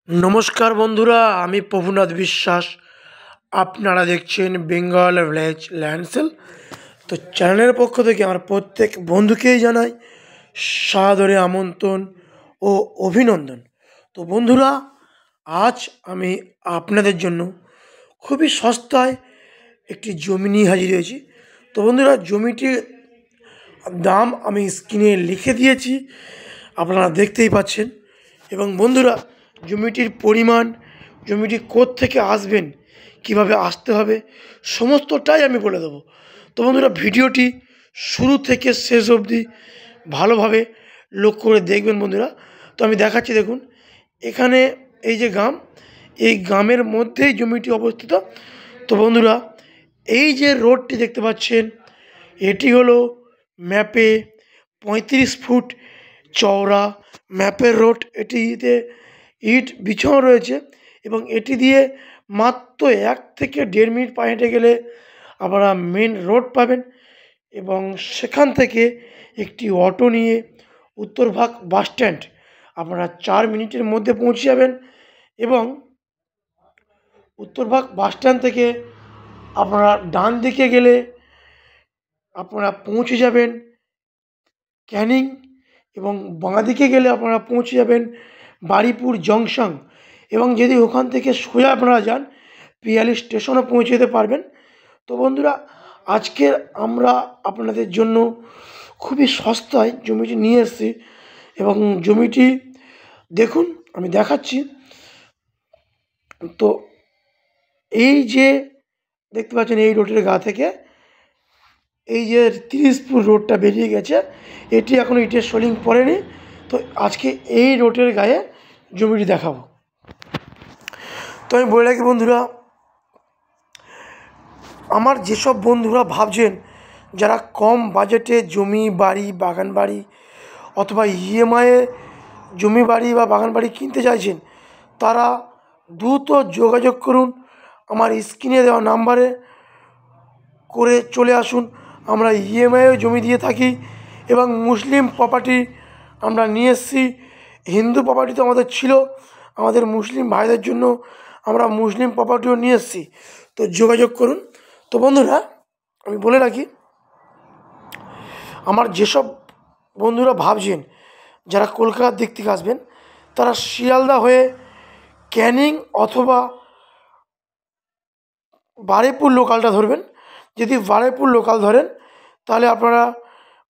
নমস্কার বন্ধুরা, আমি প্রভুনাথ বিশ্বাস। আপনারা দেখছেন বেঙ্গল ভিলেজ ল্যান্ড সেল। তো চ্যানেলের পক্ষ থেকে আমার প্রত্যেক বন্ধুকেই জানাই সাদরে আমন্ত্রণ ও অভিনন্দন। তো বন্ধুরা, আজ আমি আপনাদের জন্য খুবই সস্তায় একটি জমি নিয়ে হাজির হয়েছি। তো বন্ধুরা, জমিটির দাম আমি স্ক্রিনে লিখে দিয়েছি, আপনারা দেখতেই পাচ্ছেন। এবং বন্ধুরা, জমিটির পরিমাণ, জমিটি কোত্থেকে আসবেন, কিভাবে আসতে হবে, সমস্তটাই আমি বলে দেবো। তো বন্ধুরা, ভিডিওটি শুরু থেকে শেষ অবধি ভালোভাবে লক্ষ্য করে দেখবেন বন্ধুরা। তো আমি দেখাচ্ছি, দেখুন এখানে এই যে গ্রাম, এই গ্রামের মধ্যেই জমিটি অবস্থিত। তো বন্ধুরা, এই যে রোডটি দেখতে পাচ্ছেন, এটি হলো ম্যাপে 35 ফুট চওড়া ম্যাপের রোড। এটিতে ইট বিছানো রয়েছে এবং এটি দিয়ে মাত্র 1 থেকে 1.5 মিনিট পা হেঁটে গেলে আপনারা মেন রোড পাবেন। এবং সেখান থেকে একটি অটো নিয়ে উত্তরভাগ বাস স্ট্যান্ড আপনারা 4 মিনিটের মধ্যে পৌঁছে যাবেন। এবং উত্তরভাগ বাস স্ট্যান্ড থেকে আপনারা ডান দিকে গেলে আপনারা পৌঁছে যাবেন ক্যানিং, এবং বাঁ দিকে গেলে আপনারা পৌঁছে যাবেন বারুইপুর জংশন। এবং যদি ওখান থেকে সোজা আপনারা যান, পিয়ালি স্টেশনে পৌঁছে যেতে পারবেন। তো বন্ধুরা, আজকে আমরা আপনাদের জন্য খুবই সস্তায় জমিটি নিয়ে এসেছি। এবং জমিটি দেখুন, আমি দেখাচ্ছি। তো এই যে দেখতে পাচ্ছেন, এই রোডের গা থেকে এই যে 30 ফুট রোডটা বেরিয়ে গেছে, এটি এখনও ইটের সোলিং পড়েনি। তো আজকে এই রোডের গায়ে জমিটি দেখাবো। তো আমি বলে রাখি বন্ধুরা, আমার যেসব বন্ধুরা ভাবছেন, যারা কম বাজেটে জমি বাড়ি বাগান বাড়ি অথবা ইএমআইয়ে জমি বাড়ি বা বাগান বাড়ি কিনতে চাইছেন, তারা দ্রুত যোগাযোগ করুন আমার স্ক্রিনে দেওয়া নাম্বারে করে চলে আসুন। আমরা ইএমআইও জমি দিয়ে থাকি এবং মুসলিম প্রপার্টি আমরা নিয়ে এসেছি। হিন্দু প্রপার্টি তো আমাদের ছিল, আমাদের মুসলিম ভাইদের জন্য আমরা মুসলিম প্রপার্টিও নিয়ে এসেছি। তো যোগাযোগ করুন। তো বন্ধুরা, আমি বলে রাখি, আমার যেসব বন্ধুরা ভাবছেন যারা কলকাতার দিক থেকে আসবেন, তারা শিয়ালদা হয়ে ক্যানিং অথবা বারুইপুর লোকালটা ধরবেন। যদি বারুইপুর লোকাল ধরেন, তাহলে আপনারা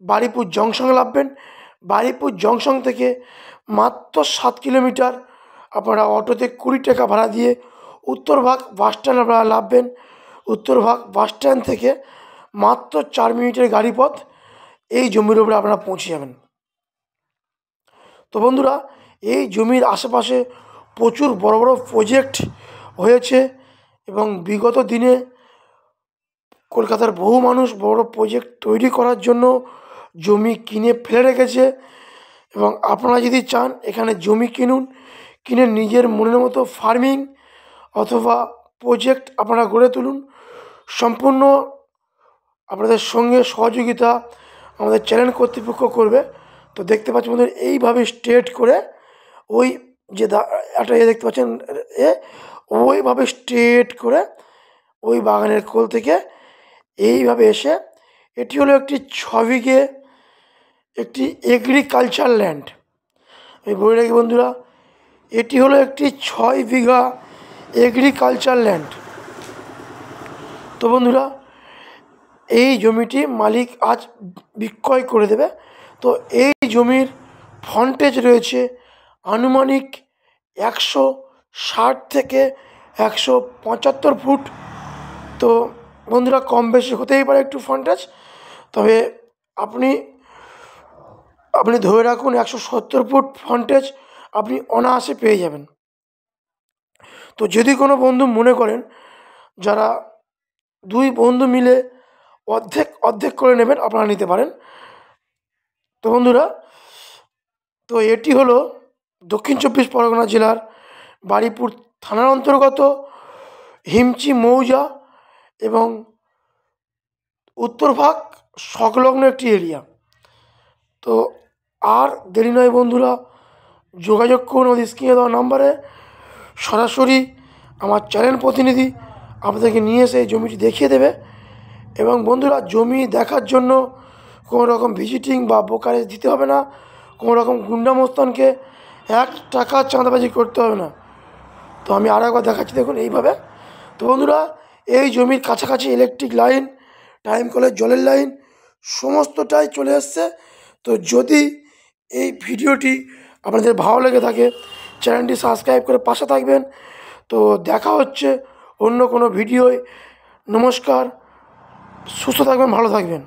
বারুইপুর জংশনে নামবেন। বারুইপুর জংশন থেকে মাত্র 7 কিলোমিটার আপনারা অটোতে 20 টাকা ভাড়া দিয়ে উত্তরভাগ বাস স্ট্যান্ড আপনারা নামবেন। উত্তরভাগ বাস স্ট্যান্ড থেকে মাত্র 4 মিনিটের গাড়ি পথ এই জমির উপরে আপনারা পৌঁছে যাবেন। তো বন্ধুরা, এই জমির আশেপাশে প্রচুর বড় বড় প্রজেক্ট হয়েছে এবং বিগত দিনে কলকাতার বহু মানুষ বড় প্রজেক্ট তৈরি করার জন্য জমি কিনে ফেলে রেখেছে। এবং আপনারা যদি চান, এখানে জমি কিনুন, কিনে নিজের মনের মতো ফার্মিং অথবা প্রজেক্ট আপনারা গড়ে তুলুন। সম্পূর্ণ আপনাদের সঙ্গে সহযোগিতা আমাদের চ্যানেল কর্তৃপক্ষ করবে। তো দেখতে পাচ্ছেন বন্ধুরা, এইভাবে স্ট্রেট করে ওই যে একটা দেখতে পাচ্ছেন, ওইভাবে স্ট্রেট করে ওই বাগানের কোল থেকে এইভাবে এসে, এটি হলো একটি 6 বিঘে একটি এগ্রিকালচার ল্যান্ড। আমি বলে রাখি বন্ধুরা, এটি হলো একটি 6 বিঘা এগ্রিকালচার ল্যান্ড। তো বন্ধুরা, এই জমিটি মালিক আজ বিক্রয় করে দেবে। তো এই জমির ফ্রন্টেজ রয়েছে আনুমানিক 160 থেকে 175 ফুট। তো বন্ধুরা, কম বেশি হতেই পারে একটু ফ্রন্টেজ, তবে আপনি ধরে রাখুন 170 ফুট ফ্রন্টেজ আপনি অনায়াসে পেয়ে যাবেন। তো যদি কোনো বন্ধু মনে করেন যারা 2 বন্ধু মিলে অর্ধেক অর্ধেক করে নেবেন, আপনারা নিতে পারেন। তো বন্ধুরা, তো এটি হলো দক্ষিণ 24 পরগনা জেলার বারুইপুর থানার অন্তর্গত হিমচি মৌজা এবং উত্তরভাগ সংলগ্ন একটি এরিয়া। তো আর দেরি নয় বন্ধুরা, যোগাযোগ করুন আমাদের স্ক্রিনে দেওয়া নাম্বারে। সরাসরি আমার চ্যানেল প্রতিনিধি আপনাদেরকে নিয়ে এসে এই জমিটি দেখিয়ে দেবে। এবং বন্ধুরা, জমি দেখার জন্য কোনো রকম ভিজিটিং বা ব্রোকারেজ দিতে হবে না, কোনো রকম গুন্ডামস্তানকে 1 টাকা চাঁদাবাজি করতে হবে না। তো আমি আরও একবার দেখাচ্ছি, দেখুন এইভাবে। তো বন্ধুরা, এই জমির কাছাকাছি ইলেকট্রিক লাইন, টাইম কলের জলের লাইন সমস্তটাই চলে এসছে। তো যদি এই ভিডিওটি আপনাদের ভালো লেগে থাকে, চ্যানেলটি সাবস্ক্রাইব করে পাশে থাকবেন। তো দেখা হচ্ছে অন্য কোনো ভিডিওয়। নমস্কার, সুস্থ থাকবেন, ভালো থাকবেন।